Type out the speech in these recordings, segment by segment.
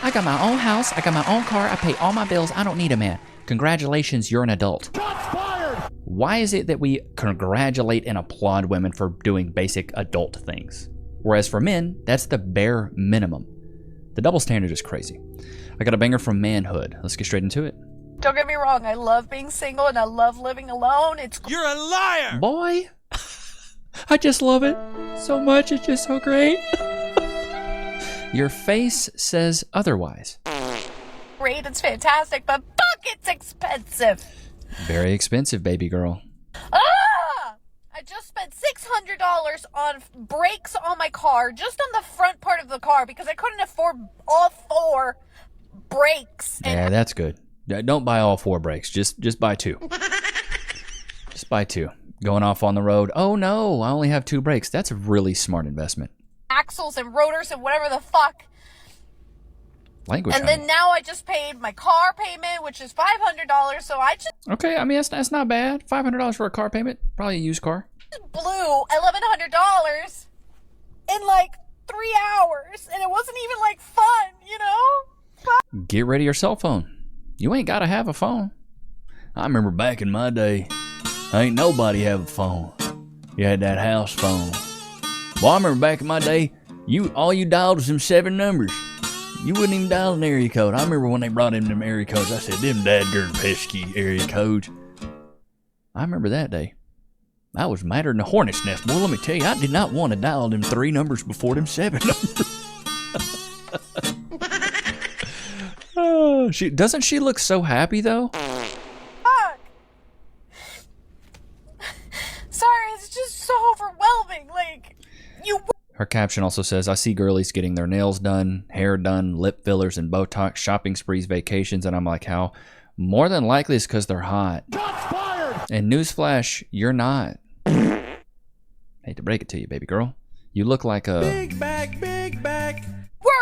I got my own house. I got my own car. I pay all my bills. I don't need a man. Congratulations, you're an adult. Why is it that we congratulate and applaud women for doing basic adult things? Whereas for men, that's the bare minimum. The double standard is crazy. I got a banger from Manhood. Let's get straight into it. Don't get me wrong, I love being single and I love living alone. You're a liar! Boy, I just love it so much. It's just so great. Your face says otherwise. Great, it's fantastic, but fuck, it's expensive. Very expensive, baby girl. I just spent $600 on brakes on my car, just on the front part of the car, because I couldn't afford all 4 brakes. Yeah, that's good. Don't buy all 4 brakes. Just buy 2. Just buy 2. Going off on the road. Oh no, I only have 2 brakes. That's a really smart investment. Axles and rotors and whatever the fuck. Language. And then now I just paid my car payment, which is $500. So I just okay. I mean that's not bad. $500 for a car payment. Probably a used car. blew $1,100 in like 3 hours, and it wasn't even like fun, you know. Get rid of your cell phone. You ain't gotta have a phone. I remember back in my day, ain't nobody have a phone. You had that house phone. Well, I remember back in my day, all you dialed was them 7 numbers. You wouldn't even dial an area code. I remember when they brought in them area codes, I said, them dadgum pesky area codes. I remember that day. I was madder than a hornet's nest. Boy, let me tell you, I did not want to dial them 3 numbers before them 7 numbers. Doesn't she look so happy, though? Fuck. Sorry, it's just so overwhelming. Like, Her caption also says, I see girlies getting their nails done, hair done, lip fillers and Botox, shopping sprees, vacations, and I'm like, how? More than likely it's because they're hot. And newsflash, you're not. Hate to break it to you, baby girl. You look like a... Big back, big back.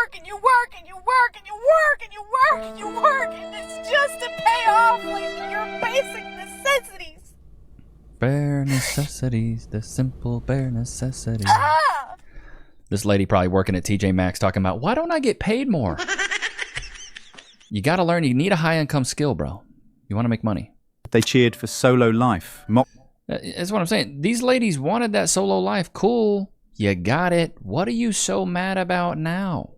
work and you work and you work and you work and you work and you work, and it's just to pay off like your basic necessities. Bare necessities, the simple bare necessities. Ah! This lady probably working at TJ Maxx talking about, why don't I get paid more? You got to learn. You need a high income skill, bro. You want to make money. They cheered for solo life. That's what I'm saying. These ladies wanted that solo life. Cool. You got it. What are you so mad about now,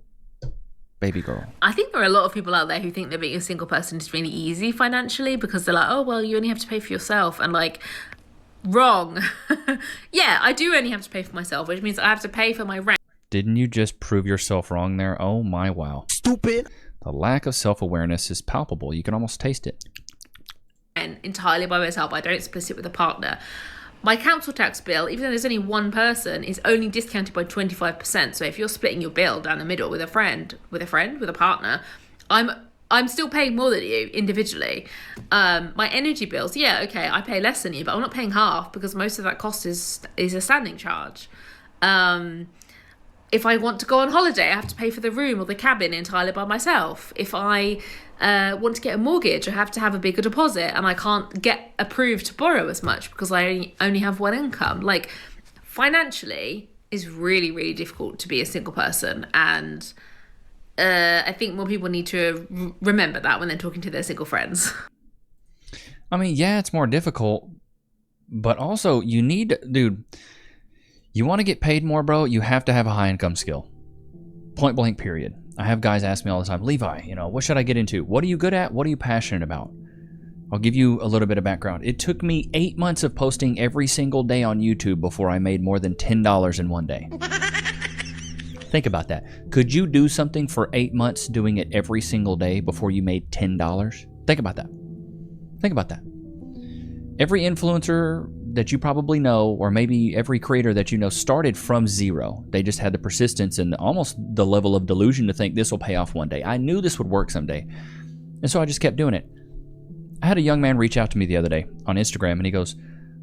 baby girl? I think there are a lot of people out there who think that being a single person is really easy financially because they're like, oh, well, you only have to pay for yourself. And like, wrong. Yeah, I do only have to pay for myself, which means I have to pay for my rent. Didn't you just prove yourself wrong there? Oh my wow. Stupid. The lack of self-awareness is palpable. You can almost taste it. And entirely by myself. I don't split it with a partner. My council tax bill, even though there's only one person, is only discounted by 25%. So if you're splitting your bill down the middle with a partner, I'm still paying more than you individually. My energy bills, yeah, okay, I pay less than you, but I'm not paying half because most of that cost is a standing charge. If I want to go on holiday, I have to pay for the room or the cabin entirely by myself. If I want to get a mortgage, I have to have a bigger deposit, and I can't get approved to borrow as much because I only have one income. Like, financially is really, really difficult to be a single person, and I think more people need to remember that when they're talking to their single friends. I mean, yeah, it's more difficult, but also you need, dude, you want to get paid more, bro, you have to have a high income skill. Point blank, period. I have guys ask me all the time, Levi, what should I get into? What are you good at? What are you passionate about? I'll give you a little bit of background. It took me 8 months of posting every single day on YouTube before I made more than $10 in one day. Think about that. Could you do something for 8 months doing it every single day before you made $10? Think about that. Think about that. Every influencer that you probably know, or maybe every creator that you know, started from zero. They just had the persistence and almost the level of delusion to think this will pay off one day. I knew this would work someday. And so I just kept doing it. I had a young man reach out to me the other day on Instagram, and he goes,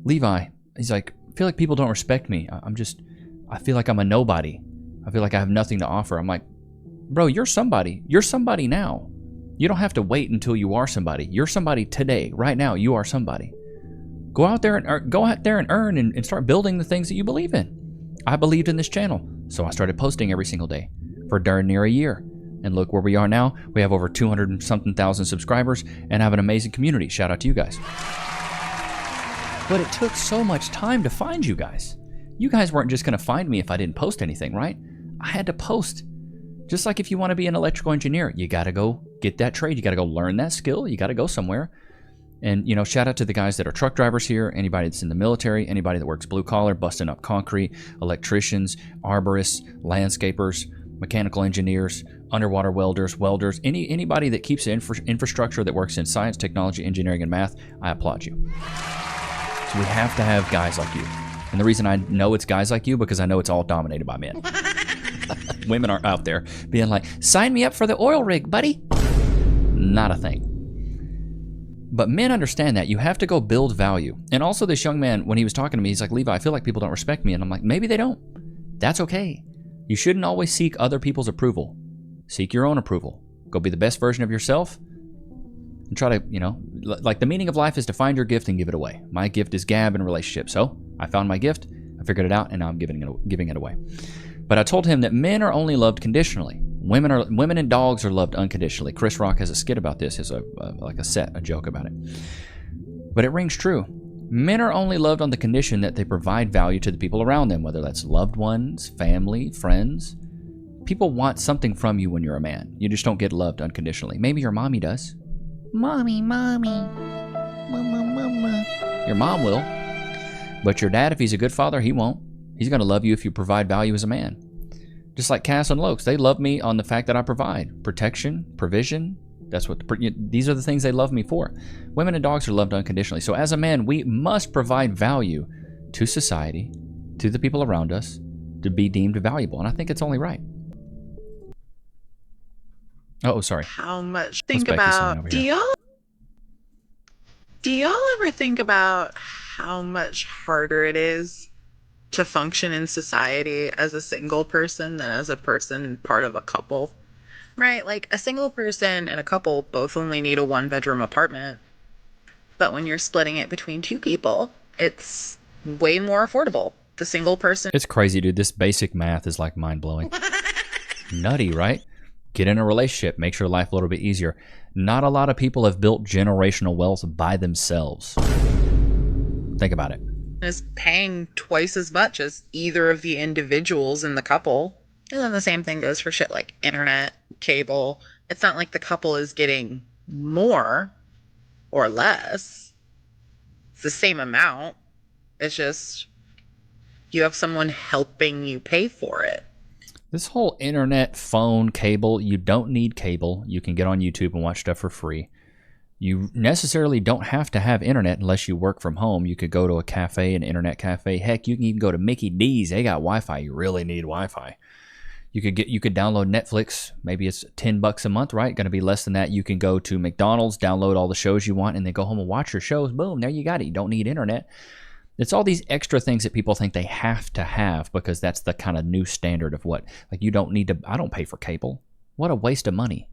Levi, he's like, I feel like people don't respect me. I feel like I'm a nobody. I feel like I have nothing to offer. I'm like, bro, you're somebody. You're somebody now. You don't have to wait until you are somebody. You're somebody today. Right now, you are somebody. Go out there and earn and start building the things that you believe in. I believed in this channel, so I started posting every single day for darn near a year. And look where we are now. We have over 200 and something thousand subscribers and have an amazing community. Shout out to you guys. But it took so much time to find you guys. You guys weren't just going to find me if I didn't post anything, right? I had to post. Just like if you want to be an electrical engineer, you got to go get that trade. You got to go learn that skill. You got to go somewhere. And, you know, shout out to the guys that are truck drivers here, anybody that's in the military, anybody that works blue collar, busting up concrete, electricians, arborists, landscapers, mechanical engineers, underwater welders, anybody that keeps the infrastructure that works in science, technology, engineering, and math. I applaud you. So we have to have guys like you. And the reason I know it's guys like you, because I know it's all dominated by men. Women aren't out there being like, sign me up for the oil rig, buddy. Not a thing. But men understand that. You have to go build value. And also this young man, when he was talking to me, he's like, Levi, I feel like people don't respect me. And I'm like, maybe they don't. That's okay. You shouldn't always seek other people's approval. Seek your own approval. Go be the best version of yourself. And try to, you know, like the meaning of life is to find your gift and give it away. My gift is gab and relationships. So I found my gift, I figured it out, and now I'm giving it away. But I told him that men are only loved conditionally. Women and dogs are loved unconditionally. Chris Rock has a skit about this, has a joke about it. But it rings true. Men are only loved on the condition that they provide value to the people around them, whether that's loved ones, family, friends. People want something from you when you're a man. You just don't get loved unconditionally. Maybe your mommy does. Mommy. Mama. Your mom will. But your dad, if he's a good father, he won't. He's going to love you if you provide value as a man. Just like Cass and Lokes, they love me on the fact that I provide protection, provision. That's what these are the things they love me for. Women and dogs are loved unconditionally. So as a man, we must provide value to society, to the people around us, to be deemed valuable. And I think it's only right. Oh, sorry. How much think about do y'all ever think about how much harder it is to function in society as a single person than as a person part of a couple? Right? Like a single person and a couple both only need a 1-bedroom apartment. But when you're splitting it between 2 people, it's way more affordable. The single person. It's crazy, dude. This basic math is like mind-blowing. Nutty, right? Get in a relationship, makes your life a little bit easier. Not a lot of people have built generational wealth by themselves. Think about it. Is paying twice as much as either of the individuals in the couple. And then the same thing goes for shit like internet, cable. It's not like the couple is getting more or less. It's the same amount. It's just you have someone helping you pay for it. This whole internet, phone, cable, you don't need cable. You can get on YouTube and watch stuff for free. You necessarily don't have to have internet unless you work from home. You could go to a cafe, an internet cafe. Heck, you can even go to Mickey D's. They got Wi-Fi. You really need Wi-Fi. You could download Netflix. Maybe it's $10 a month, right? Going to be less than that. You can go to McDonald's, download all the shows you want, and then go home and watch your shows. Boom, there you got it. You don't need internet. It's all these extra things that people think they have to have because that's the kind of new standard of what, like you don't need to, I don't pay for cable. What a waste of money.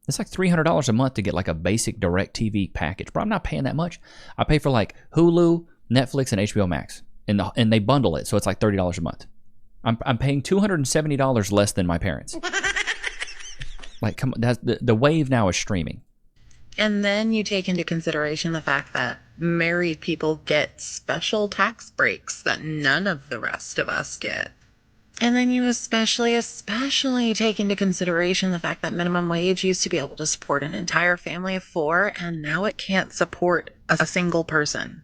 It's like $300 a month to get like a basic direct TV package. But I'm not paying that much. I pay for like Hulu, Netflix, and HBO Max. And they bundle it, so it's like $30 a month. I'm paying $270 less than my parents. Like, come on, that's, the wave now is streaming. And then you take into consideration the fact that married people get special tax breaks that none of the rest of us get. And then you especially take into consideration the fact that minimum wage used to be able to support an entire family of 4, and now it can't support a single person.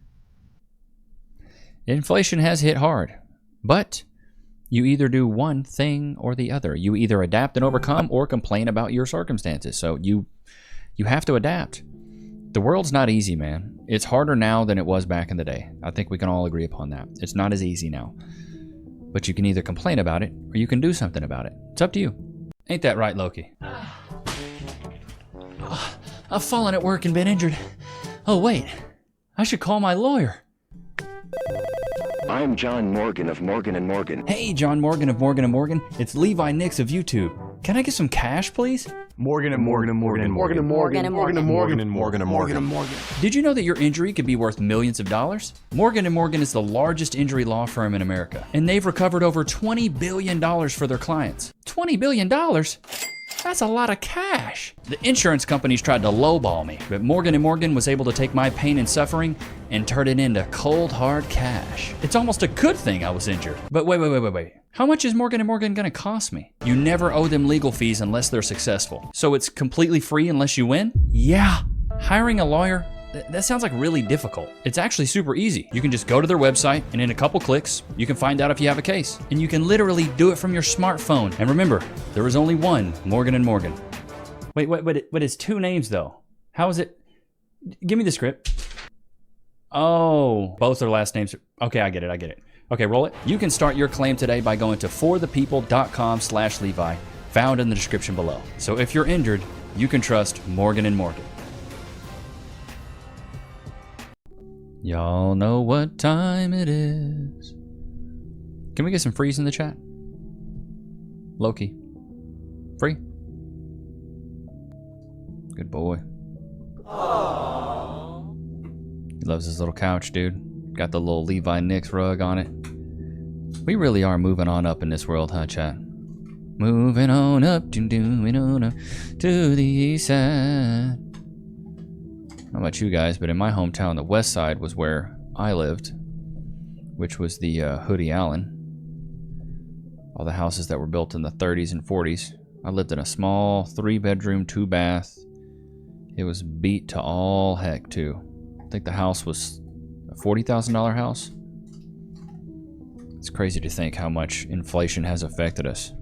Inflation has hit hard, but you either do one thing or the other. You either adapt and overcome or complain about your circumstances. So you have to adapt. The world's not easy, man. It's harder now than it was back in the day. I think we can all agree upon that. It's not as easy now. But you can either complain about it or you can do something about it. It's up to you. Ain't that right, Loki? I've fallen at work and been injured. Oh, wait. I should call my lawyer. I'm John Morgan of Morgan & Morgan. Hey, John Morgan of Morgan & Morgan. It's Levi Nichs of YouTube. Can I get some cash, please? Morgan & Morgan & Morgan & Morgan & Morgan & Morgan & Morgan & Morgan & Morgan & Morgan. Did you know that your injury could be worth millions of dollars? Morgan & Morgan is the largest injury law firm in America, and they've recovered over $20 billion for their clients. $20 billion? That's a lot of cash. The insurance companies tried to lowball me, but Morgan & Morgan was able to take my pain and suffering and turn it into cold, hard cash. It's almost a good thing I was injured. But wait. How much is Morgan & Morgan gonna cost me? You never owe them legal fees unless they're successful. So it's completely free unless you win? Yeah. Hiring a lawyer? That sounds like really difficult. It's actually super easy. You can just go to their website and in a couple clicks, you can find out if you have a case. And you can literally do it from your smartphone. And remember, there is only one Morgan & Morgan. Wait, but it's two names though. How is it? Give me the script. Oh, both their last names. Okay, I get it. Okay, roll it. You can start your claim today by going to forthepeople.com/Levi, found in the description below. So if you're injured, you can trust Morgan & Morgan. Y'all know what time it is. Can we get some freeze in the chat? Loki. Free? Good boy. Aww. He loves his little couch, dude. Got the little Levi Nichs rug on it. We really are moving on up in this world, huh, chat? Moving on up, doing on up to the east side. I don't know about you guys, but in my hometown, the west side was where I lived, which was the Hoodie Allen. All the houses that were built in the 30s and 40s. I lived in a small 3-bedroom, 2-bath. It was beat to all heck, too. I think the house was a $40,000 house. It's crazy to think how much inflation has affected us.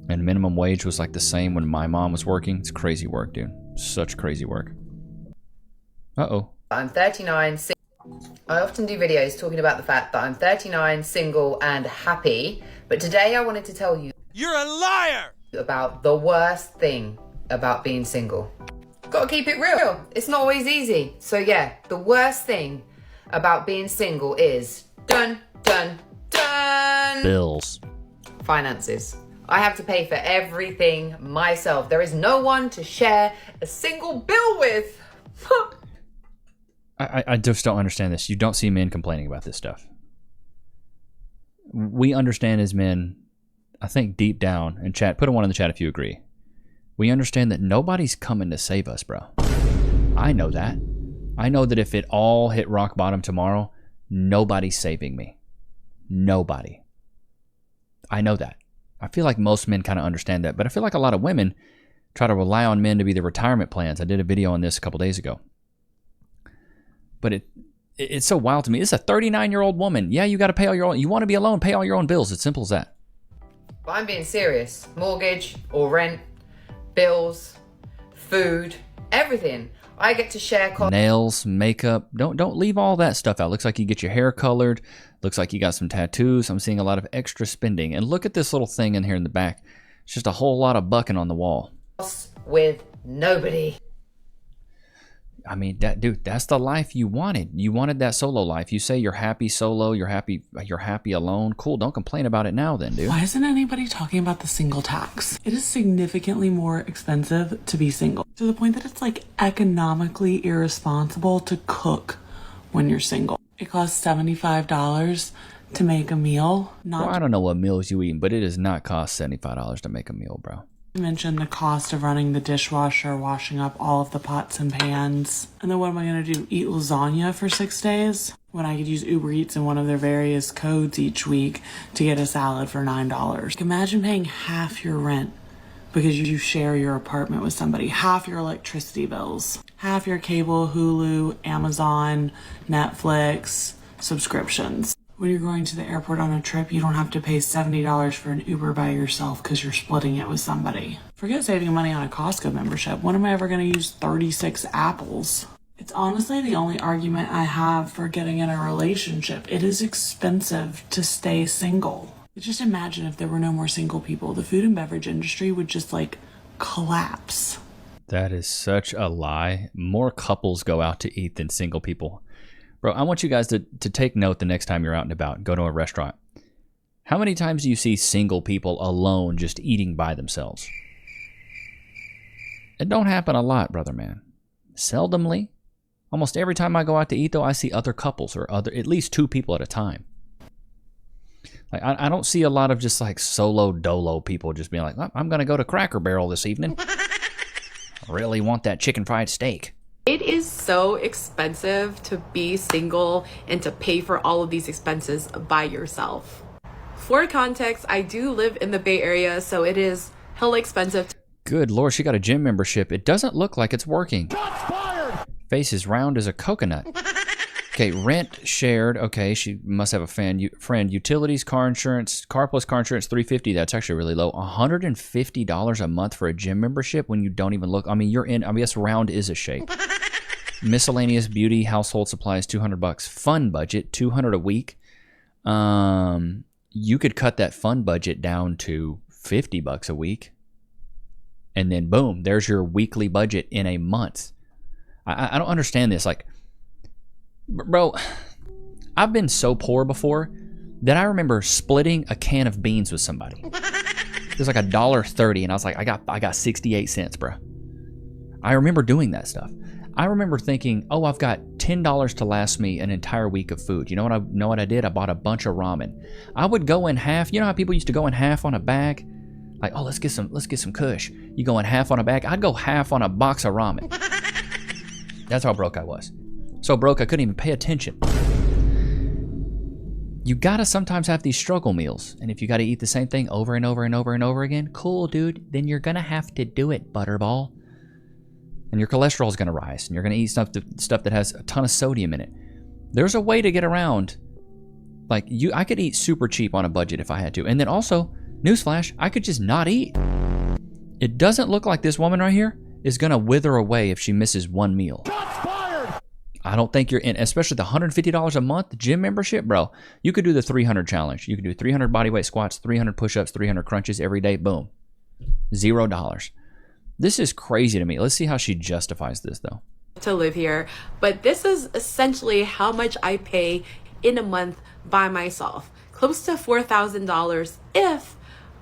And minimum wage was like the same when my mom was working. It's crazy work, dude. Such crazy work. Uh-oh. I'm 39. I often do videos talking about the fact that I'm 39, single, and happy. But today I wanted to tell you... You're a liar! ...about the worst thing about being single. Gotta keep it real. It's not always easy. So yeah, the worst thing about being single is... Dun, dun, dun! Bills. Finances. I have to pay for everything myself. There is no one to share a single bill with. I just don't understand this. You don't see men complaining about this stuff. We understand as men, I think deep down, and chat, put a 1 in the chat if you agree. We understand that nobody's coming to save us, bro. I know that. I know that if it all hit rock bottom tomorrow, nobody's saving me. Nobody. I know that. I feel like most men kind of understand that, but I feel like a lot of women try to rely on men to be their retirement plans. I did a video on this a couple days ago. But it's so wild to me. It's a 39-year-old woman. Yeah, you got to pay all your own. You want to be alone, pay all your own bills. It's simple as that. But I'm being serious. Mortgage or rent, bills, food, everything. I get to share costs. Nails, makeup. Don't leave all that stuff out. Looks like you get your hair colored. Looks like you got some tattoos. I'm seeing a lot of extra spending. And look at this little thing in here in the back. It's just a whole lot of bucking on the wall. With nobody. I mean, dude, that's the life you wanted. You wanted that solo life. You say you're happy solo, you're happy alone. Cool, don't complain about it now then, dude. Why isn't anybody talking about the single tax? It is significantly more expensive to be single, to the point that it's like economically irresponsible to cook when you're single. It costs $75 to make a meal. Well, I don't know what meals you eat, but it does not cost $75 to make a meal, bro. Mention the cost of running the dishwasher, washing up all of the pots and pans. And then what am I going to do? Eat lasagna for 6 days? When I could use Uber Eats and one of their various codes each week to get a salad for $9. Imagine paying half your rent because you share your apartment with somebody. Half your electricity bills. Half your cable, Hulu, Amazon, Netflix, subscriptions. When you're going to the airport on a trip, you don't have to pay $70 for an Uber by yourself because you're splitting it with somebody. Forget saving money on a Costco membership. When am I ever going to use 36 apples? It's honestly the only argument I have for getting in a relationship. It is expensive to stay single. Just imagine if there were no more single people. The food and beverage industry would just like collapse. That is such a lie. More couples go out to eat than single people. Bro, I want you guys to take note the next time you're out and about. Go to a restaurant. How many times do you see single people alone just eating by themselves? It don't happen a lot, brother man. Seldomly. Almost every time I go out to eat, though, I see other couples or at least 2 people at a time. Like I don't see a lot of just like solo dolo people just being like, oh, I'm going to go to Cracker Barrel this evening. I really want that chicken fried steak. It is so expensive to be single and to pay for all of these expenses by yourself. For context, I do live in the Bay Area, so it is hella expensive. Good Lord, she got a gym membership. It doesn't look like it's working. Face is round as a coconut. Okay, rent shared. Okay, she must have a friend. Utilities, car insurance, car plus car insurance, $350. That's actually really low. $150 a month for a gym membership when you don't even look. I mean, you're in. I guess round is a shape. Miscellaneous beauty, household supplies, $200. Fun budget, $200 a week. You could cut that fun budget down to $50 a week, and then boom, there's your weekly budget in a month. I don't understand this. Like, bro, I've been so poor before that I remember splitting a can of beans with somebody. It was like $1.30, and I was like, I got 68 cents, bro. I remember doing that stuff. I remember thinking, oh, I've got $10 to last me an entire week of food. You know what I did? I bought a bunch of ramen. I would go in half. You know how people used to go in half on a bag? Like, oh, let's get some kush. You go in half on a bag. I'd go half on a box of ramen. That's how broke I was. So broke I couldn't even pay attention. You gotta sometimes have these struggle meals, and if you gotta eat the same thing over and over and over and over again, cool, dude, then you're gonna have to do it, butterball. And your cholesterol is gonna rise, and you're gonna eat stuff that has a ton of sodium in it. There's a way to get around. Like, I could eat super cheap on a budget if I had to. And then also, newsflash, I could just not eat. It doesn't look like this woman right here is gonna wither away if she misses one meal. I don't think you're in, especially the $150 a month gym membership, bro. You could do the 300 challenge. You could do 300 bodyweight squats, 300 push-ups, 300 crunches every day. Boom. $0. This is crazy to me. Let's see how she justifies this, though. To live here, but this is essentially how much I pay in a month by myself. Close to $4,000 if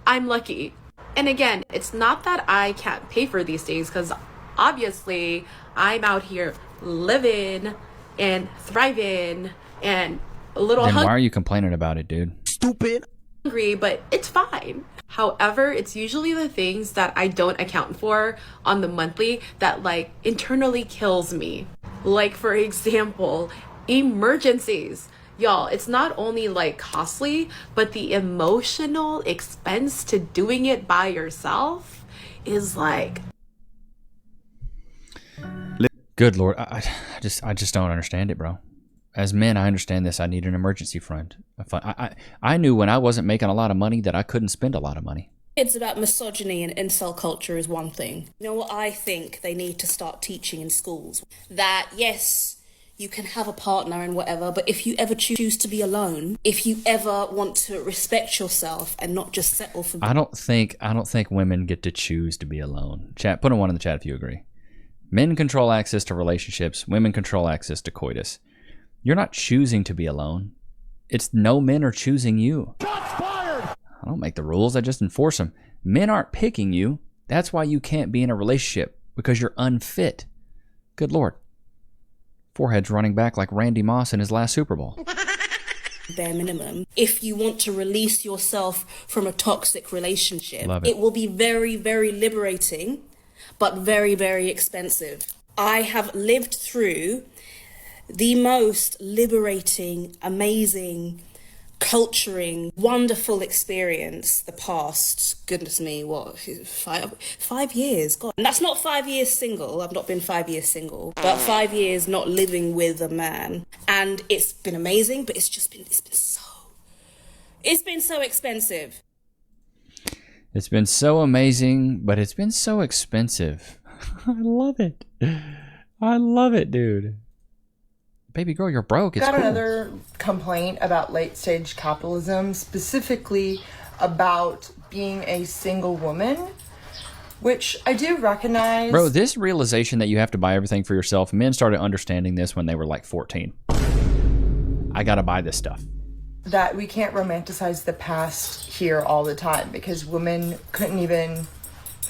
I'm lucky. And again, it's not that I can't pay for these things, because obviously I'm out here living and thriving and a little Then why are you complaining about it, dude? Stupid. Hungry, but it's fine. However, it's usually the things that I don't account for on the monthly that like internally kills me. Like, for example, emergencies. Y'all, it's not only like costly, but the emotional expense to doing it by yourself is like... Good Lord, I just don't understand it, bro. As men, I understand this. I need an emergency fund. I knew when I wasn't making a lot of money that I couldn't spend a lot of money. It's about misogyny and incel culture is one thing. You know what I think they need to start teaching in schools? That, yes, you can have a partner and whatever, but if you ever choose to be alone, if you ever want to respect yourself and not just settle for... I don't think women get to choose to be alone. Chat, put a 1 in the chat if you agree. Men control access to relationships. Women control access to coitus. You're not choosing to be alone. It's no men are choosing you. Shots fired! I don't make the rules. I just enforce them. Men aren't picking you. That's why you can't be in a relationship, because you're unfit. Good Lord. Forehead's running back like Randy Moss in his last Super Bowl. Bare minimum. If you want to release yourself from a toxic relationship, Love it. It will be very, very liberating, but very, very expensive. I have lived through the most liberating, amazing, culturing, wonderful experience the past, goodness me, what, 5 years? God. And that's not 5 years single. I've not been 5 years single, but 5 years not living with a man. And it's been amazing, but it's been so expensive. It's been so amazing, but it's been so expensive. I love it. I love it, dude. Baby girl, you're broke. It's Got cool. Another complaint about late stage capitalism, specifically about being a single woman, which I do recognize. Bro, this realization that you have to buy everything for yourself, men started understanding this when they were like 14. I gotta buy this stuff. That we can't romanticize the past here all the time, because women couldn't even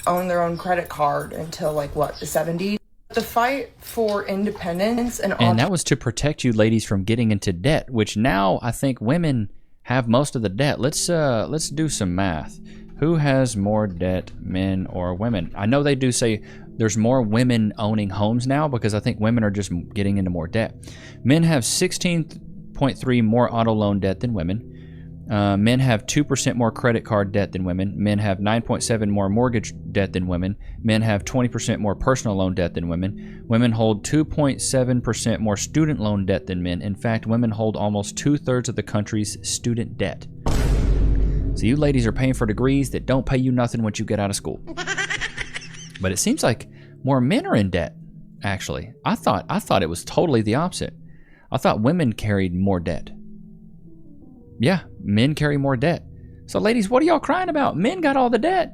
own their own credit card until like what, the 70s? The fight for independence and that was to protect you ladies from getting into debt, which now I think women have most of the debt. Let's do some math. Who has more debt, men or women? I know they do say there's more women owning homes now because I think women are just getting into more debt. Men have 16.3 more auto loan debt than women. Men have 2% more credit card debt than women. Men have 9.7 more mortgage debt than women. Men have 20% more personal loan debt than women. Women hold 2.7% more student loan debt than men. In fact, women hold almost 2/3 of the country's student debt. So you ladies are paying for degrees that don't pay you nothing once you get out of school. But it seems like more men are in debt, actually. I thought it was totally the opposite. I thought women carried more debt. Yeah, men carry more debt. So ladies, what are y'all crying about? Men got all the debt.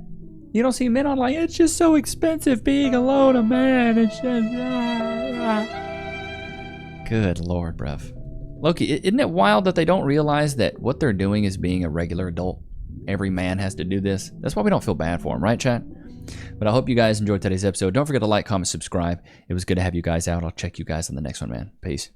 You don't see men on like, it's just so expensive being alone, a man. It's just... Good Lord, bruv. Loki, isn't it wild that they don't realize that what they're doing is being a regular adult? Every man has to do this. That's why we don't feel bad for them, right, chat? But I hope you guys enjoyed today's episode. Don't forget to like, comment, subscribe. It was good to have you guys out. I'll check you guys on the next one, man. Peace.